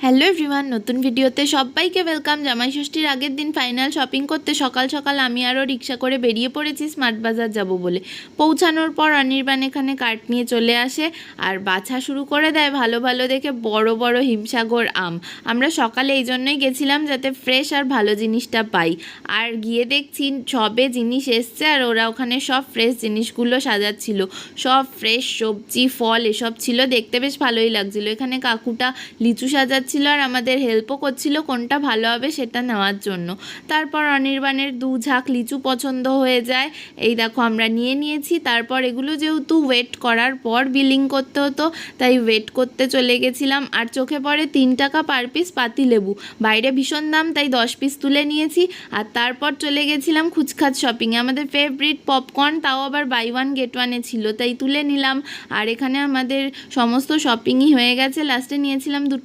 Hello everyone, নতুন ভিডিওতে সবাইকে ওয়েলকাম। জামাই ষষ্ঠীর আগের দিন ফাইনাল শপিং করতে সকাল সকাল আমি আরও রিক্সা করে বেরিয়ে পড়েছি স্মার্ট বাজার যাব বলে। পৌঁছানোর পর অনির্বাণ এখানে কার্ট নিয়ে চলে আসে আর বাছা শুরু করে দেয় ভালো ভালো দেখে বড় বড় হিমসাগর আম। আমরা সকালে এই জন্যই গেছিলাম যাতে ফ্রেশ আর ভালো জিনিসটা পাই। আর গিয়ে দেখছি সবে জিনিস এসছে আর ওরা ওখানে সব ফ্রেশ জিনিসগুলো সাজাচ্ছিল। সব ফ্রেশ সবজি ফল এসব ছিল, দেখতে বেশ ভালোই লাগছিল। এখানে কাকুটা লিচু সাজাচ্ছিল আর আমাদের হেল্পও করছিল কোনটা ভালো হবে সেটা নেওয়ার জন্য। তারপর অনির্বাণের 2 ঝাঁক লিচু পছন্দ হয়ে যায়, এই দেখো আমরা নিয়ে নিয়েছি। তারপর এগুলো যেহেতু ওয়েট করার পর বিলিং করতে হতো তাই ওয়েট করতে চলে গেছিলাম। আর চোখে পড়ে 3 টাকা পার পিস পাতিলেবু, বাইরে ভীষণ দাম তাই 10 পিস তুলে নিয়েছি। আর তারপর চলে গেছিলাম খুচখাচ শপিংয়ে। আমাদের ফেভারিট পপকর্ন, তাও আবার বাই 1 গেট 1-এ ছিল তাই তুলে নিলাম। আর এখানে আমাদের সমস্ত শপিংই হয়ে গেছে। লাস্টে নিয়েছিলাম 2